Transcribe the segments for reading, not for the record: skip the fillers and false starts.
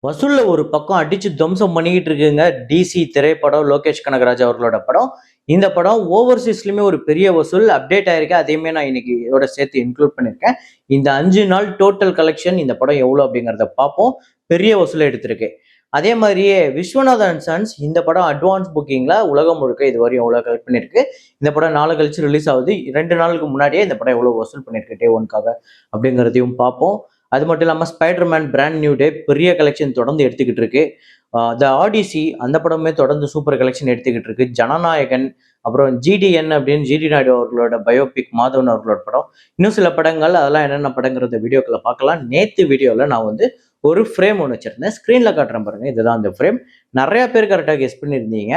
வசூல்ல ஒரு பக்கம் அடிச்சு துவம்சம் பண்ணிக்கிட்டு இருக்குங்க. டிசி திரைப்படம் லோகேஷ் கனகராஜ் அவர்களோட படம். இந்த படம் ஓவர்சீஸ்லயுமே ஒரு பெரிய வசூல் அப்டேட் ஆயிருக்கு. அதையுமே நான் இன்னைக்கு இதோட சேர்த்து இன்க்ளூட் பண்ணியிருக்கேன். இந்த 5 நாள் டோட்டல் கலெக்ஷன் இந்த படம் எவ்வளோ அப்படிங்கிறத பார்ப்போம். பெரிய வசூலை எடுத்திருக்கு. அதே மாதிரியே விஸ்வநாதன் அண்ட் சன்ஸ் இந்த படம் அட்வான்ஸ் புக்கிங்ல உலகம் முழுக்க இதுவரையும் எவ்வளோ கலெக்ட் பண்ணியிருக்கு. இந்த படம் நாளை கழிச்சு ரிலீஸ் ஆகுது. 2 நாளுக்கு முன்னாடியே இந்த படம் எவ்வளோ வசூல் பண்ணியிருக்கு டே ஒன்க்காக அப்படிங்கிறதையும் பார்ப்போம். அது மட்டும் இல்லாமல் ஸ்பைடர்மேன் பிராண்ட் நியூ டே பெரிய கலெக்ஷன் தொடர்ந்து எடுத்துக்கிட்டு இருக்கு. த ஆடிசி அந்த படமே தொடர்ந்து சூப்பர் கலெக்ஷன் எடுத்துக்கிட்டு இருக்கு. ஜனநாயகன், அப்புறம் ஜிடிஎன் அப்படின்னு ஜிடி நாயுடு அவர்களோட பயோபிக் மாதவன் அவர்களோட படம், இன்னும் சில படங்கள் அதெல்லாம் என்னென்ன படங்கிறத வீடியோக்களை பார்க்கலாம். நேற்று வீடியோவில் நான் வந்து ஒரு ஃப்ரேம் ஒன்று வச்சிருந்தேன், ஸ்க்ரீனில் காட்டுறேன் பாருங்க. இதுதான் அந்த ஃப்ரேம். நிறைய பேர் கரெக்டாக கெஸ் பண்ணியிருந்தீங்க.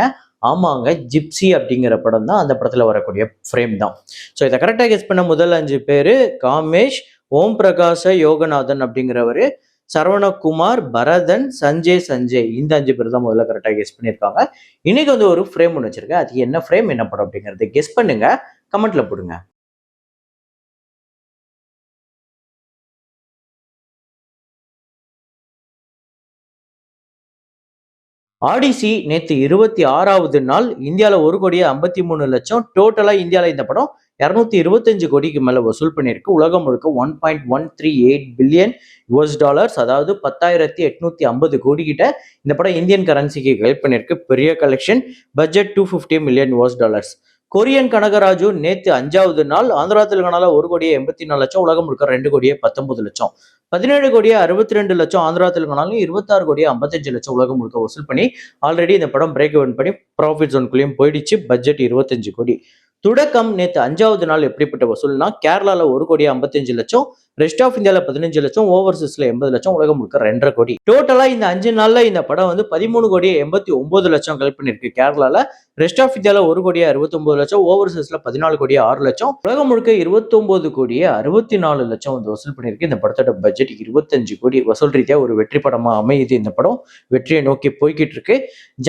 ஆமாங்க, ஜிப்சி அப்படிங்கிற படம் தான் அந்த படத்தில் வரக்கூடிய ஃப்ரேம் தான். ஸோ இதை கரெக்டாக கெஸ் பண்ண முதல் 5 பேர் காமேஷ், ஓம் பிரகாஷ யோகநாதன் அப்படிங்கிறவரு, சரவணகுமார், பரதன், சஞ்சய் இந்த 5 பேர் தான் முதல்ல கரெக்டாக கெஸ் பண்ணியிருக்காங்க. இன்னைக்கு வந்து ஒரு ஃப்ரேம் ஒன்று வச்சிருக்கேன். அது என்ன ஃப்ரேம் என்ன படம் அப்படிங்கிறத கெஸ் பண்ணுங்க, கமெண்ட்ல போடுங்க. ஆடிசி நேற்று 26வது நாள் இந்தியாவில் 1,53,00,000 டோட்டலா இந்தியாவில் இந்த படம் 225 கோடிக்கு மேல வசூல் பண்ணியிருக்கு. உலகம் முழுக்க 1.138 பில்லியன் யுஎஸ் டாலர்ஸ், அதாவது 10,850 கோடி கிட்ட இந்த படம் இந்தியன் கரன்சிக்கு கலெக்ட் பண்ணியிருக்கு. பெரிய collection. Budget 250 million US dollars. கொரியன் கனகராஜு நேற்று 5வது நாள் ஆந்திரா தெலுங்கானால 1,84,00,000, உலகம் முழுக்க 2,19,00,000. 17,62,00,000 ஆந்திரா தெலுங்கானாலும் 26,55,00,000 உலகம் முழுக்க வசூல் பண்ணி ஆல்ரெடி இந்த படம் பிரேக் இவன் பண்ணி ப்ராஃபிட் ஜோனுக்குள்ளேயும் போயிடுச்சு. பட்ஜெட் 25 கோடி. தொடக்கம் நேற்று 5வது நாள் எப்படிப்பட்ட வசூல்னா, கேரளால 1,55,00,000, ரெஸ்ட் ஆஃப் இந்தியாவில் 15,00,000, ஓவர்சீஸ்ல 80,00,000, உலகம் முழுக்க 2,5 கோடி. டோட்டலா இந்த 5 நாள்ல இந்த படம் வந்து 13,89,00,000 கலெக்ட் பண்ணிருக்கு கேரளால. ரெஸ்ட் ஆஃப் இந்தியாவில் 1,69,00,000, ஓவர்சீஸ்ல 14,06,00,000, உலகம் முழுக்க 29,64,00,000 வந்து வசூல் பண்ணிருக்கு. இந்த படத்தோட பட்ஜெட் 25 கோடி. வசூல் ரீதியா ஒரு வெற்றி படமா அமையுது. இந்த படம் வெற்றியை நோக்கி போய்கிட்டு இருக்கு.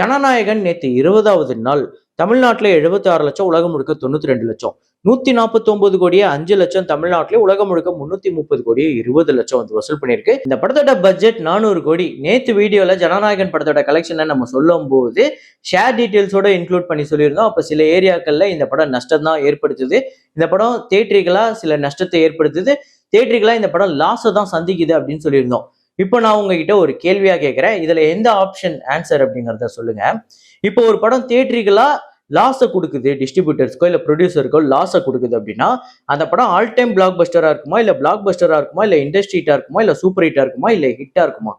ஜனநாயகன் நேற்று 20வது நாள் தமிழ்நாட்டில் 76,00,000, உலகம் முழுக்க 92,00,000, 149 கோடியே 5,00,000 தமிழ்நாட்டிலே, உலகம் முழுக்க 330 கோடியே 20,00,000 வந்து வசூல் பண்ணியிருக்கு. இந்த படத்தோட பட்ஜெட் 400 கோடி. நேற்று வீடியோல ஜனநாயகன் படத்தோட கலெக்ஷனை நம்ம சொல்லும் போது ஷேர் டீடைல்ஸோட இன்க்ளூட் பண்ணி சொல்லியிருந்தோம். அப்ப சில ஏரியாக்கள்ல இந்த படம் நஷ்டம் தான் ஏற்படுத்துது. இந்த படம் தேட்டரிகளா சில நஷ்டத்தை ஏற்படுத்துது. தேட்டரிகளா இந்த படம் லாஸை தான் சந்திக்குது அப்படின்னு சொல்லியிருந்தோம். இப்போ நான் உங்ககிட்ட ஒரு கேள்வியா கேட்கிறேன். இதுல எந்த ஆப்ஷன் ஆன்சர் அப்படிங்கிறத சொல்லுங்க. இப்போ ஒரு படம் தியேட்டரிகளா லாஸை கொடுக்குது, டிஸ்ட்ரிபியூட்டர்ஸ்க்கோ இல்லை ப்ரொடியூசருக்கோ லாஸை கொடுக்குது அப்படின்னா, அந்த படம் ஆல் டைம் பிளாக் பஸ்டரா இருக்குமா, இல்லை பிளாக் பஸ்டரா இருக்குமா, இல்லை இண்டஸ்ட்ரி ஹிட்டா இருக்குமா, இல்லை சூப்பர் ஹிட்டா இருக்குமா, இல்லை ஹிட்டா இருக்குமா?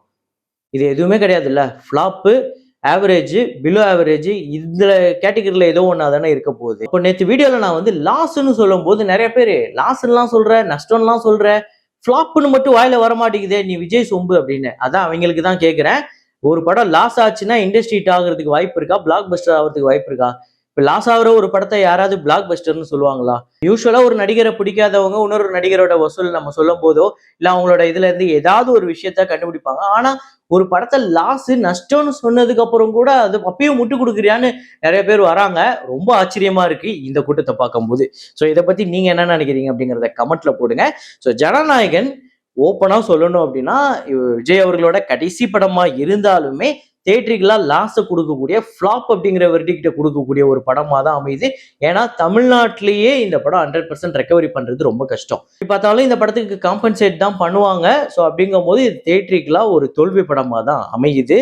இது எதுவுமே கிடையாது. இல்ல ஃபிளாப்பு, ஆவரேஜ், பிலோ ஆவரேஜ், இந்த கேட்டகரியில ஏதோ ஒன்றா தானே இருக்க போகுது. இப்போ நேற்று வீடியோல நான் வந்து லாஸ்ன்னு சொல்லும் போது நிறைய பேர் லாஸ்லாம் சொல்ற, நஷ்டம்லாம் சொல்ற, ஃபிளாப்னு மட்டும் வாயில வர மாட்டேங்குதே நீ விஜய் சொம்பு அப்படின்னு. அதான் அவங்களுக்கு தான் கேட்கிறேன். ஒரு படம் லாஸ் ஆச்சுன்னா இண்டஸ்ட்ரி ஹிட் ஆகிறதுக்கு வாய்ப்பு இருக்கா, பிளாக் பஸ்டர் ஆகிறதுக்கு வாய்ப்பு இருக்கா? இப்போ லாஸ் ஆகிற ஒரு படத்தை யாராவது பிளாக் பஸ்டர்னு சொல்லுவாங்களா? யூஸ்வலா ஒரு நடிகரை பிடிக்காதவங்க இன்னொரு நடிகரோட வசூல் நம்ம சொல்லும் போதோ இல்லை அவங்களோட இதுல இருந்து ஏதாவது ஒரு விஷயத்த கண்டுபிடிப்பாங்க. ஆனா ஒரு படத்தை லாஸ் நஷ்டம்னு சொன்னதுக்கு அப்புறம் கூட அது அப்பயும் முட்டு கொடுக்குறியான்னு நிறைய பேர் வராங்க. ரொம்ப ஆச்சரியமா இருக்கு இந்த கூட்டத்தை பார்க்கும்போது. ஸோ இதை பத்தி நீங்க என்ன நினைக்கிறீங்க அப்படிங்கிறத கமெண்ட்ல போடுங்க. ஸோ ஜனநாயகன் ஓப்பனா சொல்லணும் அப்படின்னா விஜய் அவர்களோட கடைசி படமா இருந்தாலுமே தேட்டரிகளா லாஸை கொடுக்கக்கூடிய ஃபிளாப் அப்படிங்கிற வெர்டிக்ட கொடுக்கக்கூடிய ஒரு படமா தான் அமையுது. ஏன்னா தமிழ்நாட்டிலேயே இந்த படம் 100% ரெக்கவரி பண்றது ரொம்ப கஷ்டம். பார்த்தாலும் இந்த படத்துக்கு காம்பன்சேட் தான் பண்ணுவாங்க. ஸோ அப்படிங்கும் போது இது தேட்டரிகளா ஒரு தோல்வி படமா தான் அமையுது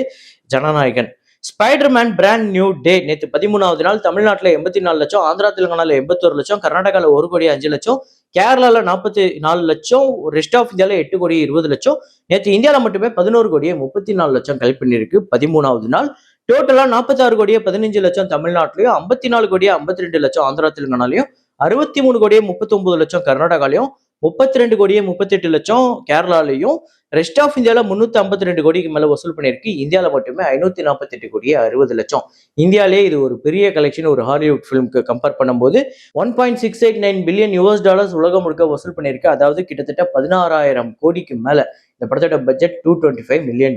Jananayagan. Spiderman brand new day நேற்று 13வது நாள் தமிழ்நாட்டில் 84,00,000, ஆந்திரா தெலுங்கானால 81,00,000, கர்நாடகாவில் 1,05,00,000, கேரளால 44,00,000, ரெஸ்ட் ஆஃப் இந்தியாவில் 8,20,00,000. நேற்று இந்தியாவில் மட்டுமே 11,34,00,000 கலெக்ட் பண்ணியிருக்கு 13வது நாள். டோட்டலா 46,15,00,000 தமிழ்நாட்டிலையும், 54,52,00,000 ஆந்திரா தெலுங்கானாலையும், 63,39,00,000 கர்நாடகாலையும், 32,38,00,000 கேரளாலையும், ரெஸ்ட் ஆஃப் இந்தியாவில் 352 கோடிக்கு மேல வசூல் பண்ணியிருக்கு. இந்தியாவில் மட்டுமே 548,60,00,000. இந்தியாவிலேயே இது ஒரு பெரிய கலெக்ஷன். ஒரு ஹாலிவுட் ஃபிலிம்க்கு கம்பேர் பண்ணும்போது 1.689 பில்லியன் யுஎஸ் டாலர்ஸ் உலகம் முழுக்க வசூல் பண்ணியிருக்கு. அதாவது கிட்டத்தட்ட 16,000 கோடிக்கு மேல இந்த படத்தோட பட்ஜெட் $225 மில்லியன்.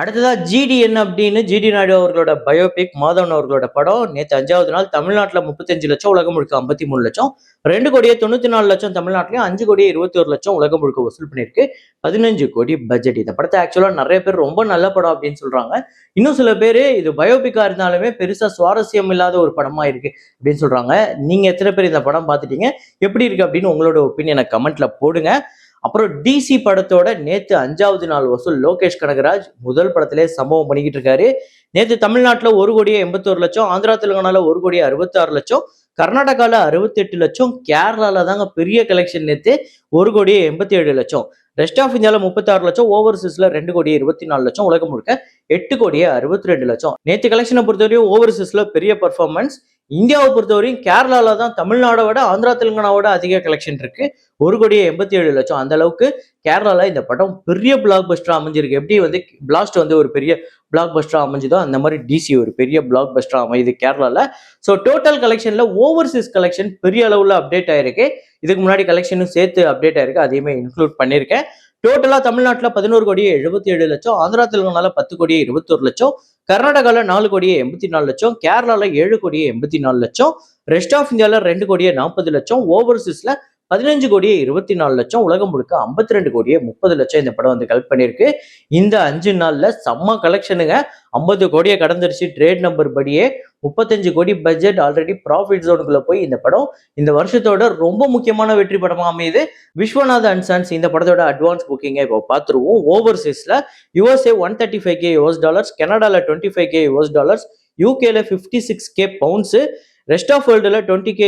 அடுத்ததா GDN அப்படின்னு ஜிடி நாயுடு அவர்களோட பயோபிக் மாதவன் அவர்களோட படம் நேற்று 5வது நாள் தமிழ்நாட்டில் 35 லட்சம், உலகம் முழுக்க 53 லட்சம், 2,94,00,000 தமிழ்நாட்டிலையும், 5,21,00,000 உலகம் முழுக்க வசூல் பண்ணியிருக்கு. 15 கோடி பட்ஜெட். இந்த படத்தை ஆக்சுவலா நிறைய பேர் ரொம்ப நல்ல படம் அப்படின்னு சொல்றாங்க. இன்னும் சில பேர் இது பயோபிக்கா இருந்தாலுமே பெருசா சுவாரஸ்யம் இல்லாத ஒரு படமா இருக்கு அப்படின்னு சொல்றாங்க. நீங்க எத்தனை பேர் இந்த படம் பார்த்துட்டீங்க, எப்படி இருக்கு அப்படின்னு உங்களோட ஒப்பீனியனை கமெண்ட்ல போடுங்க. அப்புறம் DC படத்தோட நேத்து 5வது நாள் வசூல் லோகேஷ் கனகராஜ் முதல் படத்திலே சம்பவம் பண்ணிக்கிட்டு இருக்காரு. நேத்து தமிழ்நாட்டுல 1,81,00,000, ஆந்திரா தெலுங்கானால 1,66,00,000, கர்நாடகால 68 லட்சம், கேரளால தாங்க பெரிய கலெக்ஷன் நேத்து 1,87,00,000, ரெஸ்ட் ஆஃப் இந்தியாவில் 36 லட்சம், ஓவர்சீஸ்ல 2,24,00,000, உலகம் முழுக்க 8,62,00,000. நேற்று கலெக்ஷனை பொறுத்தவரையும் ஓவர்சீஸ்ல பெரிய பர்ஃபார்மன்ஸ். இந்தியாவை பொறுத்தவரையும் கேரளால தான் தமிழ்நாடை விட ஆந்திரா தெலுங்கானாவோட அதிக கலெக்ஷன் இருக்கு, 1,87,00,000. அந்த அளவுக்கு கேரளால இந்த படம் பெரிய பிளாக் பஸ்டரா அமைஞ்சிருக்கு. எப்படி வந்து பிளாஸ்ட் வந்து ஒரு பெரிய பிளாக் பஸ்டரா அமைஞ்சதோ அந்த மாதிரி DC ஒரு பெரிய பிளாக் பஸ்டரா அமையுது கேரளால. ஸோ டோட்டல் கலெக்ஷன்ல ஓவர்சீஸ் கலெக்ஷன் பெரிய அளவுல அப்டேட் ஆயிருக்கு. இதுக்கு முன்னாடி கலெக்ஷனும் சேர்த்து அப்டேட் ஆயிருக்கு, அதையுமே இன்க்ளூட் பண்ணியிருக்கேன். டோட்டலா தமிழ்நாட்டில் 11,77,00,000, ஆந்திரா தெலுங்கானால 10,21,00,000, கர்நாடகால 4,84,00,000, கேரளால 7,84,00,000, ரெஸ்ட் ஆஃப் இந்தியாவில் 2,40,00,000, ஓவர்சீஸ்ல 15,24,00,000, உலகம் முழுக்க 52,30,00,000 இந்த படம் வந்து கலெக்ட் பண்ணியிருக்கு. இந்த 5 நாள்ல செம்ம கலெக்ஷனுங்க. 50 கோடியை கடந்துருச்சு ட்ரேட் நம்பர் படியே. 35 கோடி பட்ஜெட், ஆல்ரெடி ப்ராஃபிட் ஜோனுக்குள்ள போய் இந்த படம் இந்த வருஷத்தோட ரொம்ப முக்கியமான வெற்றி படமா அமையுது. விஸ்வநாத் அண்ட் சன்ஸ் இந்த படத்தோட அட்வான்ஸ் புக்கிங்கை இப்போ பார்த்துருவோம். ஓவர்சீஸ்ல USA $135K, கனடால $25K, UKல $56K பவுண்ட்ஸ், ரெஸ்ட் ஆஃப் வேர்ல்டுல $20K,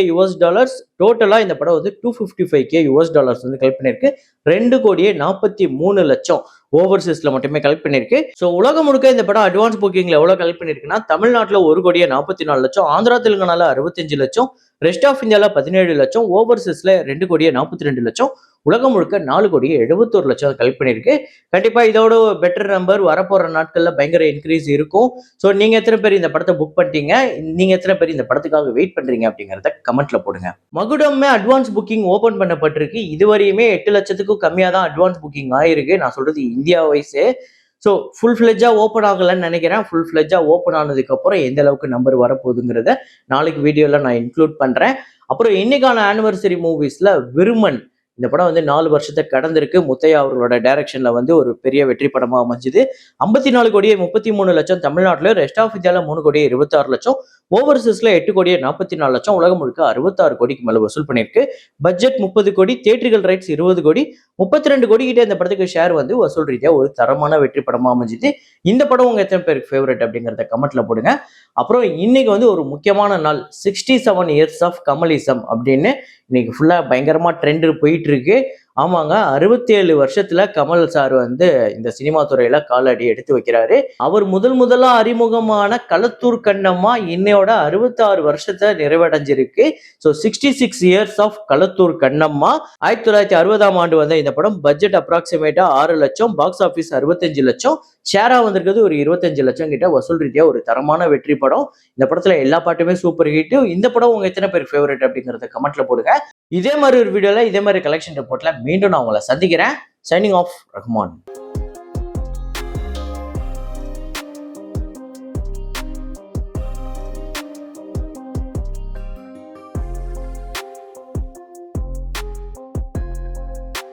டோட்டலா இந்த படம் வந்து $255K வந்து கலெக்ட் பண்ணியிருக்கு. 2,43,00,000 ஓவர்சீஸ்ல மட்டுமே கலெக்ட் பண்ணியிருக்கு. ஸோ உலகம் முழுக்க இந்த படம் அட்வான்ஸ் புக்கிங்ல எவ்வளவு கலெக்ட் பண்ணிருக்குன்னா, தமிழ்நாட்டில் 1,44,00,000, ஆந்திரா தெலுங்கானால 65 லட்சம், ரெஸ்ட் ஆஃப் இந்தியால 17 லட்சம், ஓவர்சீஸ்ல 2,42,00,000, உலகம் முழுக்க 4,71,00,000 கலெக்ட் பண்ணியிருக்கு. கண்டிப்பா இதோட பெட்டர் நம்பர் வரப்போற நாட்கள்ல பயங்கர இன்க்ரீஸ் இருக்கும். ஸோ நீங்க எத்தனை பேர் இந்த படத்தை புக் பண்ணிட்டீங்க, நீங்க எத்தனை பேர் இந்த படத்துக்காக வெயிட் பண்றீங்க அப்படிங்கறத கமெண்ட்ல போடுங்க. மகுடமே அட்வான்ஸ் புக்கிங் ஓபன் பண்ணப்பட்டிருக்கு. இதுவரையுமே 8 லட்சத்துக்கும் கம்மியா தான் அட்வான்ஸ் புக்கிங் ஆயிருக்கு. நான் சொல்றது இந்தியா வைஸே. ஸோ ஃபுல் ஃபிளெஜ்ஜா ஓப்பன் ஆகலன்னு நினைக்கிறேன். ஃபுல் ஃபிளெஜ்ஜா ஓப்பன் ஆனதுக்கு அப்புறம் எந்த அளவுக்கு நம்பர் வரப்போகுதுங்கிறத நாளைக்கு வீடியோல நான் இன்க்ளூட் பண்றேன். அப்புறம் இன்னைக்கான ஆனிவர்சரி மூவிஸ்ல விருமன் இந்த படம் வந்து 4 வருஷத்தை கடந்திருக்கு. முத்தையா அவர்களோட டைரக்ஷன்ல வந்து ஒரு பெரிய வெற்றி படமா அமைஞ்சுது. 54,33,00,000 தமிழ்நாட்டில், ரெஸ்ட் ஆஃப் இந்தியாவில் 3,26,00,000, ஓவர்சீஸ்ல 8,44,00,000, உலகம் முழுக்க 66 கோடிக்கு மேல வசூல் பண்ணியிருக்கு. பட்ஜெட் 30 கோடி, தியேட்டர்கள் ரைட்ஸ் 20 கோடி, 32 கோடி கிட்ட இந்த படத்துக்கு ஷேர் வந்து வசூல் ரீதியா ஒரு தரமான வெற்றி படமா அமைஞ்சுது. இந்த படம் உங்க எத்தனை பேருக்கு ஃபேவரட் அப்படிங்கிறத கமெண்ட்ல போடுங்க. அப்புறம் இன்னைக்கு வந்து ஒரு முக்கியமான நாள், 67 இயர்ஸ் ஆஃப் கமலிசம் அப்படின்னு இன்னைக்கு ஃபுல்லா பயங்கரமா ட்ரெண்ட் போயிட்டு இருக்கு. ஆமாங்க, 67 வருஷத்துல கமல் சார் வந்து இந்த சினிமா துறையில காலடி எடுத்து வைக்கிறாரு. அவர் முதலா அறிமுகமான களத்தூர் கண்ணம்மா இன்னையோட 66 வருஷத்தை நிறைவடைஞ்சிருக்கு. So 66 years of Kalathur Kannamma. 1960ஆம் ஆண்டு வந்த இந்த படம் பட்ஜெட் அப்ராக்சிமேட்டா 6 லட்சம், பாக்ஸ் ஆஃபீஸ் 65 லட்சம், ஷேரா வந்திருக்கிறது ஒரு 25 லட்சம் கிட்ட, வசூல் ரீதியா ஒரு தரமான வெற்றி படம். இந்த படத்துல எல்லா பாட்டுமே சூப்பர் ஹிட். இந்த படம் உங்க எத்தனை பேர் ஃபேவரட் அப்படிங்கறத கமெண்ட்ல போடுங்க. இதே மாதிரி ஒரு வீடியோல இதே மாதிரி கலெக்ஷன் ரிப்போர்ட்ல மீண்டும் நான் உங்களை சந்திக்கிறேன். Signing off, Rahman.